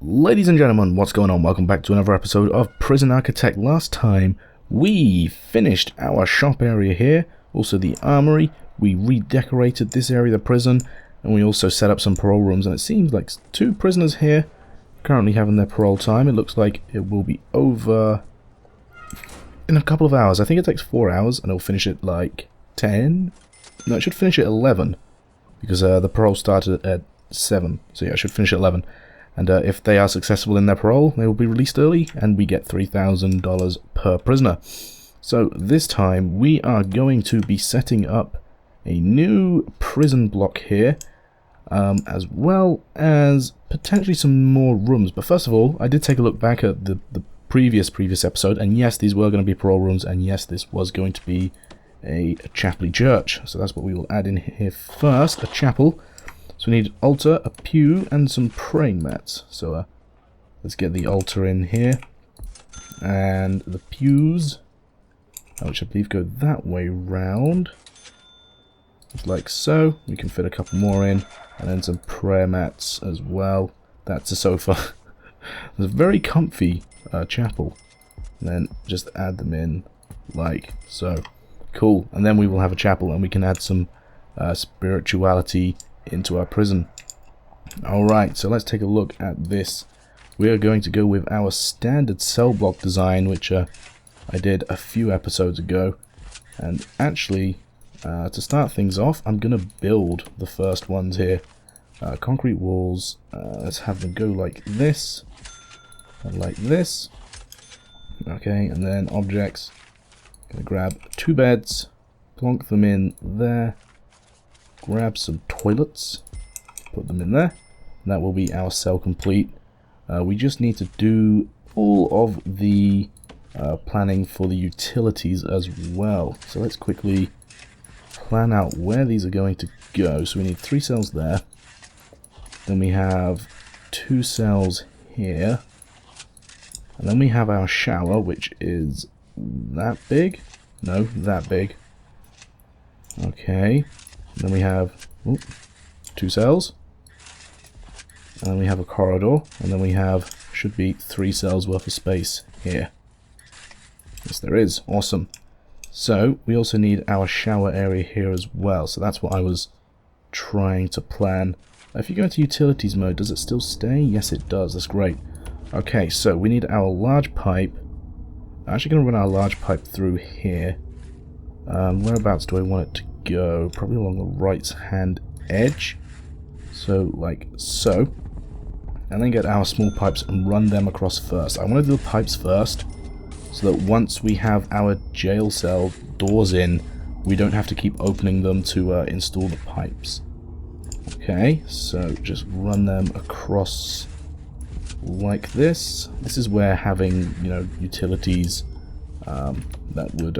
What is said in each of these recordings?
Ladies and gentlemen, what's going on? Welcome back to another episode of Prison Architect. Last time we finished our shop area here, also the armory. We redecorated this area of the prison, and we also set up some parole rooms, and it seems like 2 prisoners here currently having their parole time. It looks like it will be over in a couple of hours. I think it takes 4 hours, and it'll finish at like 10? No, it should finish at 11, because the parole started at 7, so yeah, it should finish at 11. And if they are successful in their parole, they will be released early, and we get $3,000 per prisoner. So this time, we are going to be setting up a new prison block here, as well as potentially some more rooms. But first of all, I did take a look back at the previous episode, and yes, these were going to be parole rooms, and yes, this was going to be a chapel church. So that's what we will add in here first, a chapel. So we need an altar, a pew, and some praying mats. So let's get the altar in here. And the pews, which I believe go that way round. Just like so. We can fit a couple more in. And then some prayer mats as well. That's a sofa. It's a very comfy chapel. And then just add them in like so. Cool. And then we will have a chapel, and we can add some spirituality into our prison. Alright, so let's take a look at this. We are going to go with our standard cell block design, which I did a few episodes ago. And actually, to start things off, I'm going to build the first ones here. Concrete walls, let's have them go like this, and like this. Okay, and then objects. Going to grab 2 beds, plonk them in there. Grab some toilets, put them in there, and that will be our cell complete. We just need to do all of the planning for the utilities as well. So let's quickly plan out where these are going to go. So we need 3 cells there. Then we have 2 cells here. And then we have our shower, which is that big? No, that big. Okay. Then we have 2 cells, and then we have a corridor, and then we have, should be 3 cells worth of space here. Yes, there is. Awesome. So we also need our shower area here as well, so that's what I was trying to plan. If you go into utilities mode, does it still stay? Yes, it does. That's great. Okay, so we need our large pipe. I'm actually going to run our large pipe through here. Whereabouts do I want it to go? Probably along the right hand edge, so like so, and then get our small pipes and run them across first. I want to do the pipes first, so that once we have our jail cell doors in, we don't have to keep opening them to install the pipes. Okay, so just run them across like this. This is where having, you know, utilities that would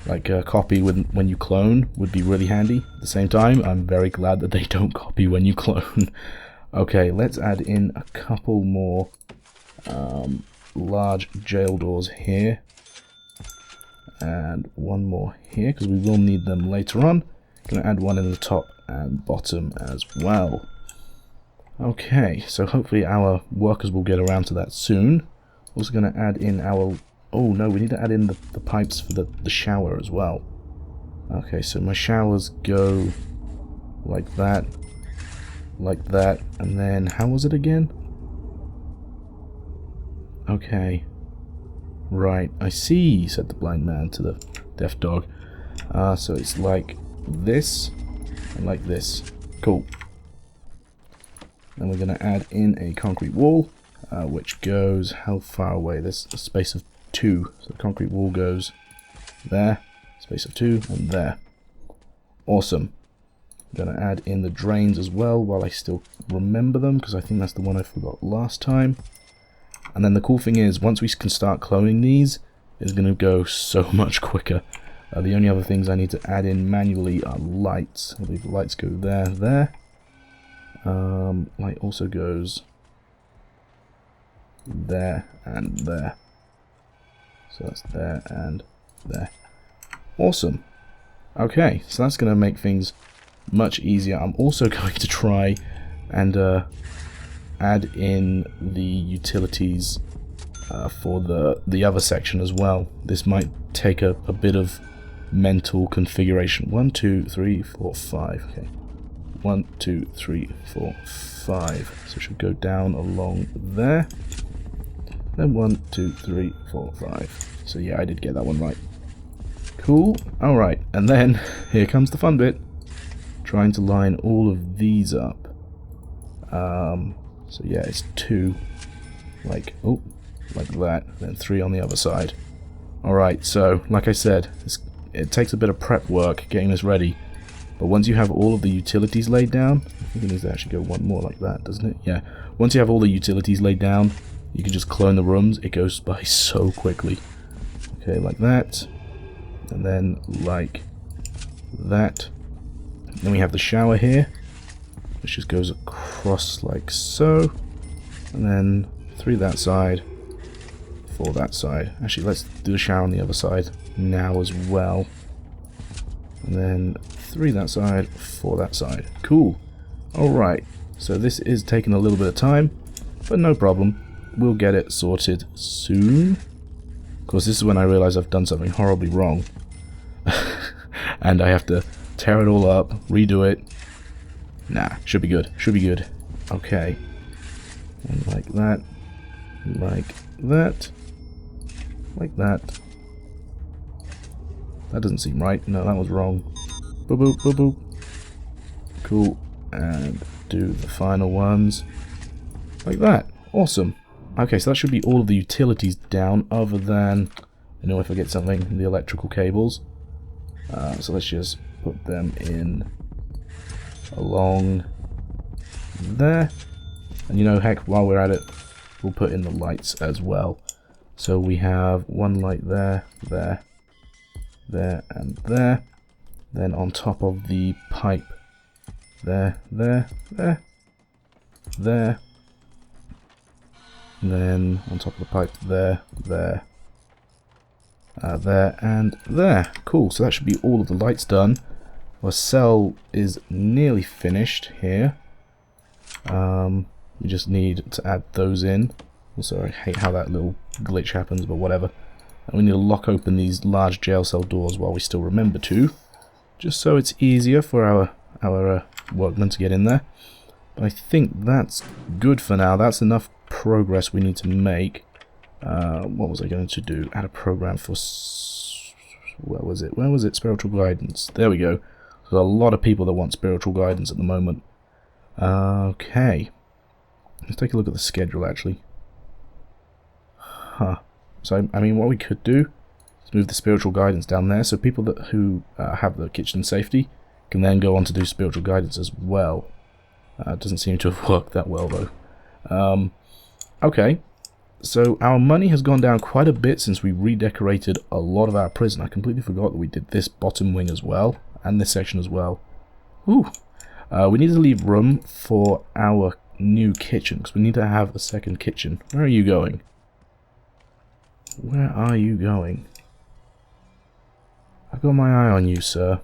like a copy when you clone would be really handy. At the same time, I'm very glad that they don't copy when you clone. Okay, let's add in a couple more large jail doors here. And one more here, because we will need them later on. Going to add one in the top and bottom as well. Okay, so hopefully our workers will get around to that soon. Also going to add in our... Oh no, we need to add in the pipes for the shower as well. Okay, so my showers go like that, and then how was it again? Okay, right, I see, said the blind man to the deaf dog. So it's like this and like this. Cool. Then we're going to add in a concrete wall, which goes how far away? There's a space of 2, so the concrete wall goes there, space of 2, and there. Awesome. I'm going to add in the drains as well while I still remember them, because I think that's the one I forgot last time. And then the cool thing is, once we can start cloning these, it's going to go so much quicker. The only other things I need to add in manually are lights. I believe the lights go there. Light also goes there and there. So that's there and there. Awesome. Okay, so that's going to make things much easier. I'm also going to try and add in the utilities for the other section as well. This might take a bit of mental configuration. 1, 2, 3, 4, 5. Okay. 1, 2, 3, 4, 5. So it should go down along there. Then 1, 2, 3, 4, 5. So yeah, I did get that one right. Cool. Alright, and then here comes the fun bit. Trying to line all of these up. So yeah, it's 2 like that, then 3 on the other side. Alright, so like I said, it takes a bit of prep work getting this ready, but once you have all of the utilities laid down, I think it needs to actually go one more like that, doesn't it? Yeah, once you have all the utilities laid down, you can just clone the rooms. It goes by so quickly. Okay, like that, and then like that. Then we have the shower here, which just goes across like so, and then 3 that side, 4 that side. Actually, let's do the shower on the other side now as well. And then 3 that side, 4 that side. Cool. Alright, so this is taking a little bit of time, but no problem. We'll get it sorted soon. Of course, this is when I realize I've done something horribly wrong. And I have to tear it all up, redo it. Nah, should be good. Should be good. Okay. And like that. Like that. Like that. That doesn't seem right. No, that was wrong. Boop, boop, boop, boop. Cool. And do the final ones. Like that. Awesome. Okay, so that should be all of the utilities down, other than, you know, if I get something, the electrical cables. So let's just put them in along there. And you know, heck, while we're at it, we'll put in the lights as well. So we have one light there, there, there, and there. Then on top of the pipe, there, there, there, there. And then on top of the pipe, there, there, there, and there. Cool, so that should be all of the lights done. Our cell is nearly finished here. We just need to add those in. Also, I hate how that little glitch happens, but whatever. And we need to lock open these large jail cell doors while we still remember to, just so it's easier for our workmen to get in there. But I think that's good for now. That's enough progress we need to make. What was I going to do? Add a program for... Where was it? Where was it? Spiritual guidance. There we go. There's a lot of people that want spiritual guidance at the moment. Okay. Let's take a look at the schedule, actually. Huh. So, I mean, what we could do is move the spiritual guidance down there, so people who have the kitchen safety can then go on to do spiritual guidance as well. It doesn't seem to have worked that well, though. Okay. So, our money has gone down quite a bit since we redecorated a lot of our prison. I completely forgot that we did this bottom wing as well, and this section as well. Ooh. We need to leave room for our new kitchen, because we need to have a second kitchen. Where are you going? Where are you going? I've got my eye on you, sir.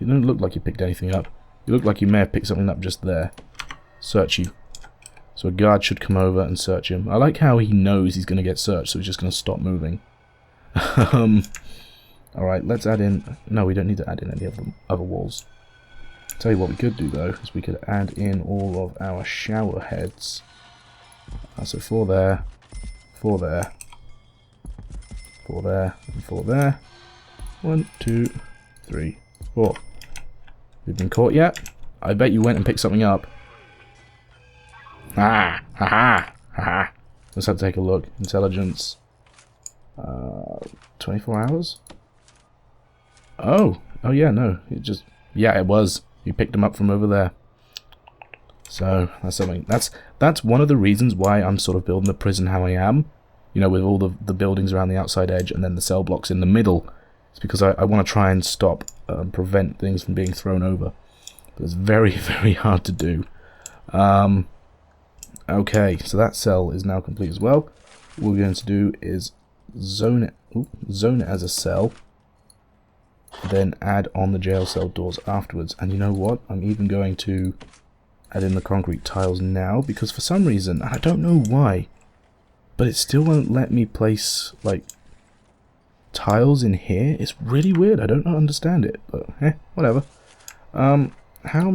You don't look like you picked anything up. You look like you may have picked something up just there. Search you. So a guard should come over and search him. I like how he knows he's going to get searched, so he's just going to stop moving. Alright, let's add in... No, we don't need to add in any of the other walls. Tell you what we could do, though, is we could add in all of our shower heads. So 4 there, 4 there, 4 there, and 4 there. 1, 2, 3, 4. We've been caught yet? I bet you went and picked something up. Ah! Ha ha! Ha ha! Let's have to take a look. Intelligence. 24 hours? Oh! Oh yeah, no. It just... Yeah, it was. You picked them up from over there. So, that's something. That's one of the reasons why I'm sort of building the prison how I am. You know, with all the buildings around the outside edge and then the cell blocks in the middle. It's because I want to try and stop, prevent things from being thrown over. But it's very, very hard to do. Okay, so that cell is now complete as well. What we're going to do is zone it as a cell. Then add on the jail cell doors afterwards. And you know what? I'm even going to add in the concrete tiles now, because for some reason, I don't know why, but it still won't let me place, like, tiles in here. It's really weird. I don't understand it, but whatever. How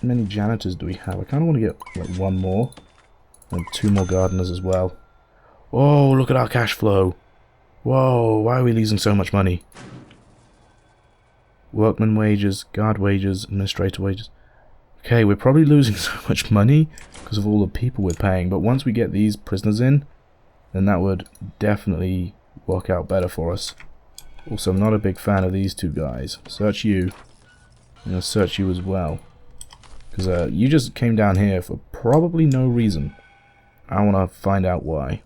many janitors do we have? I kind of want to get, like, one more, and 2 more gardeners as well. Oh, look at our cash flow. Whoa, why are we losing so much money? Workman wages, guard wages, administrator wages. Okay, we're probably losing so much money because of all the people we're paying, but once we get these prisoners in, then that would definitely work out better for us. Also, I'm not a big fan of these 2 guys. Search you. I'm going to search you as well. Because you just came down here for probably no reason. I want to find out why.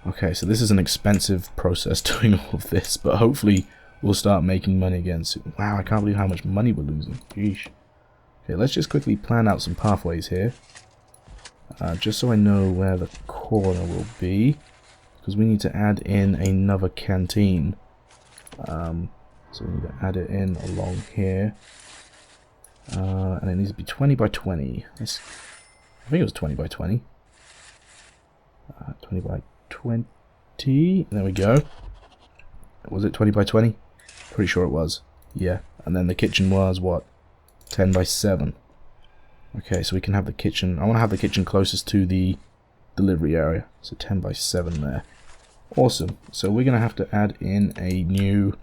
Okay, so this is an expensive process doing all of this, but hopefully we'll start making money again soon. Wow, I can't believe how much money we're losing. Yeesh. Okay, let's just quickly plan out some pathways here. Just so I know where the corner will be. Because we need to add in another canteen. So we need to add it in along here. And it needs to be 20 by 20. I think it was 20 by 20. 20 by 20. There we go. Was it 20 by 20? Pretty sure it was. Yeah. And then the kitchen was, what? 10 by 7. Okay, so we can have the kitchen. I want to have the kitchen closest to the delivery area. So 10 by 7 there. Awesome. So we're going to have to add in a new...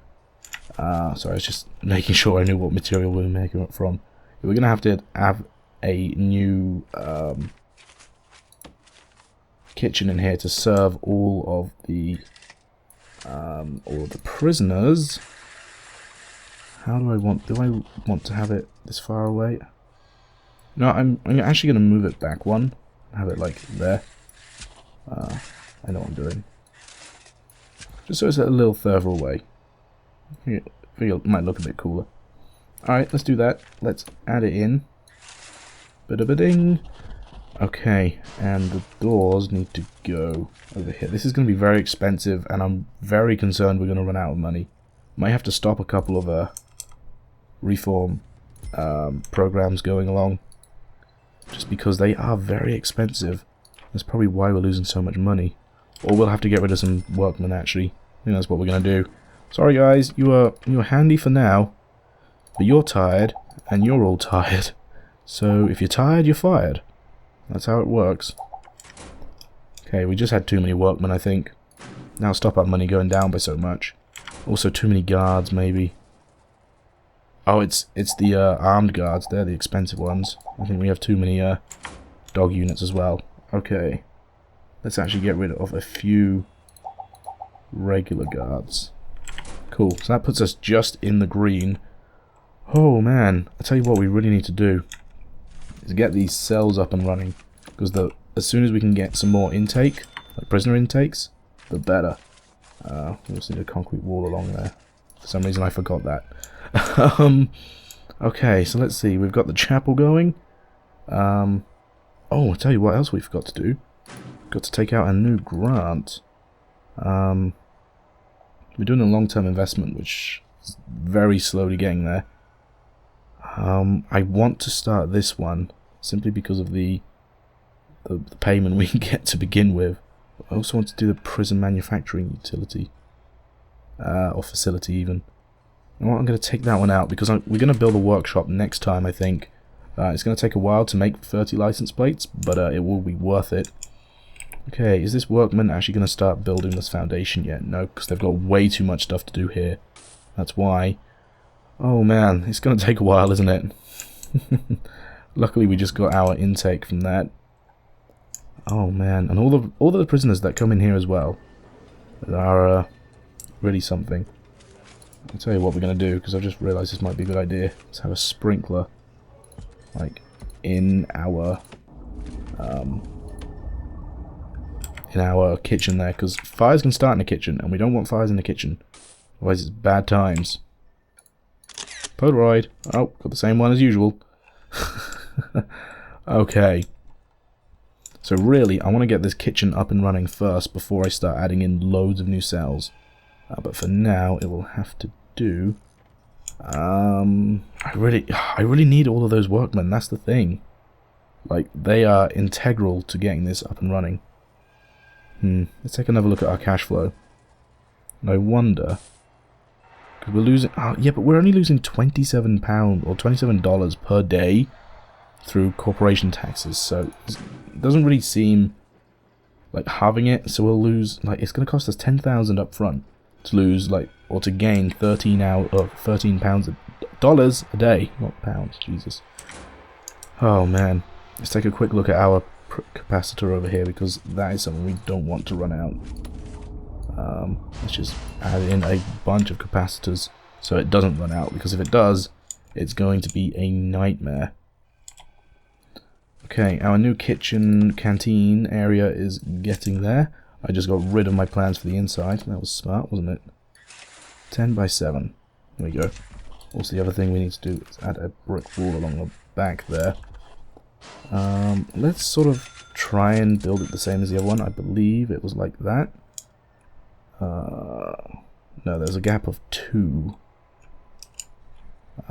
sorry, I was just making sure I knew what material we were making it from. We're going to have a new kitchen in here to serve all of the prisoners. How do I want to have it this far away? No, I'm actually going to move it back one. Have it like there. I know what I'm doing. Just so it's a little further away. I feel it might look a bit cooler. Alright, let's do that. Let's add it in. Bada-ba-ding. Okay, and the doors need to go over here. This is going to be very expensive, and I'm very concerned we're going to run out of money. Might have to stop a couple of reform programs going along, just because they are very expensive. That's probably why we're losing so much money. Or we'll have to get rid of some workmen, actually. I think that's what we're going to do. Sorry guys, you're handy for now, but you're tired, and you're all tired. So if you're tired, you're fired. That's how it works. Okay, we just had too many workmen, I think. Now stop our money going down by so much. Also too many guards, maybe. Oh, it's the armed guards. They're the expensive ones. I think we have too many dog units as well. Okay. Let's actually get rid of a few regular guards. Cool. So that puts us just in the green. Oh man, I tell you what we really need to do is get these cells up and running, because as soon as we can get some more intake, like prisoner intakes, the better. We also need a concrete wall along there. For some reason I forgot that. Okay, so let's see. We've got the chapel going. Oh, I'll tell you what else we forgot to do. We've got to take out a new grant. We're doing a long-term investment, which is very slowly getting there. I want to start this one simply because of the payment we can get to begin with. I also want to do the prison manufacturing utility, or facility even. You know what, I'm going to take that one out because we're going to build a workshop next time, I think. It's going to take a while to make 30 license plates, but it will be worth it. Okay, is this workman actually going to start building this foundation yet? No, because they've got way too much stuff to do here. That's why. Oh man, it's going to take a while, isn't it? Luckily we just got our intake from that. Oh man, and all the prisoners that come in here as well are really something. I'll tell you what we're going to do, because I've just realised this might be a good idea. Let's have a sprinkler, like, in our kitchen there, because fires can start in the kitchen, and we don't want fires in the kitchen. Otherwise it's bad times. Polaroid. Oh, got the same one as usual. Okay. So really, I want to get this kitchen up and running first before I start adding in loads of new cells. But for now, it will have to do I really need all of those workmen. That's the thing. Like, they are integral to getting this up and running. Let's take another look at our cash flow. And I wonder, because we're losing. Oh, yeah, but we're only losing £27 or $27 per day through corporation taxes. So it doesn't really seem like halving it. So we'll lose. Like, it's going to cost us $10,000 up front to lose, like, or to gain £13 dollars a day, not pounds. Jesus. Oh man. Let's take a quick look at our capacitor over here, because that is something we don't want to run out. Let's just add in a bunch of capacitors so it doesn't run out, because if it does, it's going to be a nightmare. Okay, our new kitchen canteen area is getting there. I just got rid of my plans for the inside. That was smart, wasn't it? 10 by 7. There we go. Also, the other thing we need to do is add a brick wall along the back there. Let's sort of try and build it the same as the other one. I believe it was like that. No, there's a gap of 2.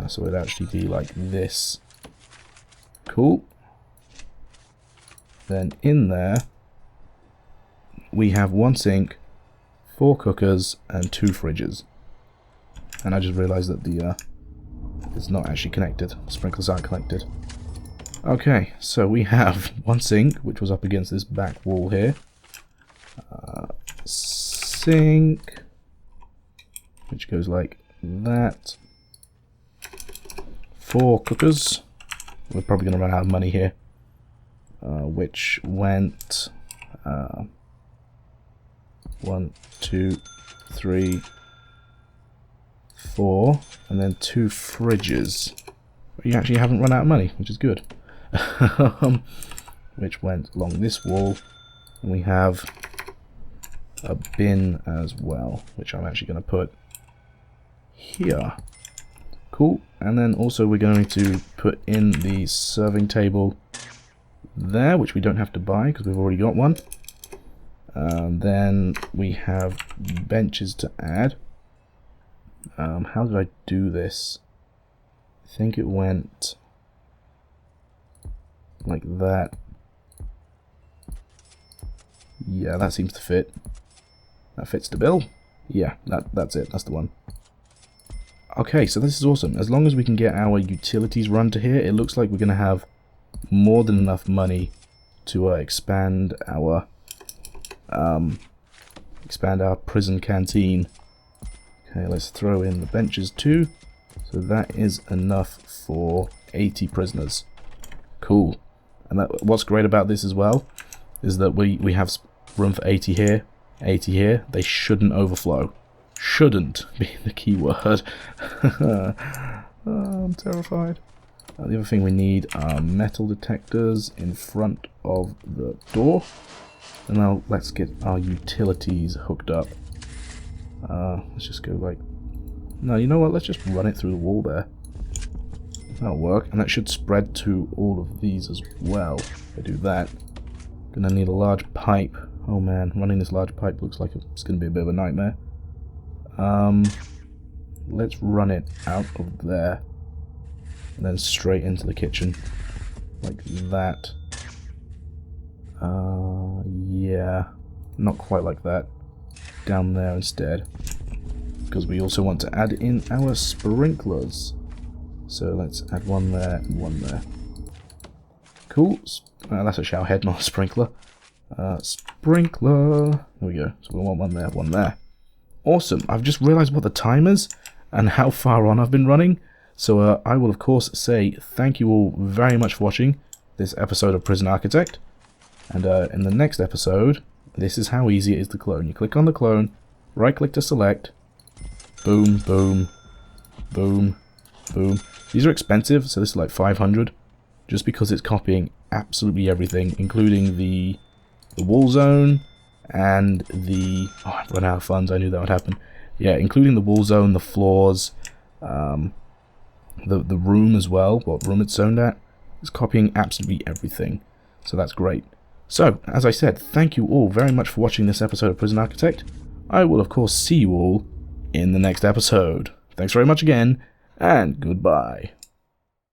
So it'd actually be like this. Cool. Then in there, we have 1 sink, 4 cookers, and 2 fridges. And I just realized that the it's not actually connected. Sprinklers aren't connected. Okay, so we have 1 sink, which was up against this back wall here. Sink, which goes like that. 4 cookers. We're probably going to run out of money here. Which went 1, 2, 3, 4, and then 2 fridges. But you actually haven't run out of money, which is good. Which went along this wall, and we have a bin as well, which I'm actually going to put here. Cool. And then also we're going to put in the serving table there, which we don't have to buy because we've already got one. Then we have benches to add. How did I do this? I think it went like that. Yeah, that seems to fit. That fits the bill. Yeah, that's it. That's the one. Okay, so this is awesome. As long as we can get our utilities run to here, it looks like we're going to have more than enough money to expand our prison canteen. Okay, let's throw in the benches too. So that is enough for 80 prisoners. Cool. And what's great about this as well is that we have room for 80 here, 80 here. They shouldn't overflow. Shouldn't be the key word. Oh, I'm terrified. The other thing we need are metal detectors in front of the door. And now let's get our utilities hooked up. Let's just go like... No, you know what? Let's just run it through the wall there. That'll work. And that should spread to all of these as well. If I do that. Gonna need a large pipe. Oh man, running this large pipe looks like it's gonna be a bit of a nightmare. Let's run it out of there. And then straight into the kitchen. Like that. Yeah. Not quite like that. Down there instead. Because we also want to add in our sprinklers. So let's add one there and one there. Cool. That's a shower head, not a sprinkler. Sprinkler. There we go. So we want one there, one there. Awesome. I've just realized what the time is and how far on I've been running. So I will of course say thank you all very much for watching this episode of Prison Architect. And in the next episode, this is how easy it is to clone. You click on the clone, right click to select, boom, boom, boom, boom. These are expensive, so this is like 500, just because it's copying absolutely everything, including the wall zone and the... Oh, I've run out of funds, I knew that would happen. Yeah, including the wall zone, the floors, the room as well, what room it's zoned at. It's copying absolutely everything, so that's great. So, as I said, thank you all very much for watching this episode of Prison Architect. I will of course see you all in the next episode. Thanks very much again, and goodbye.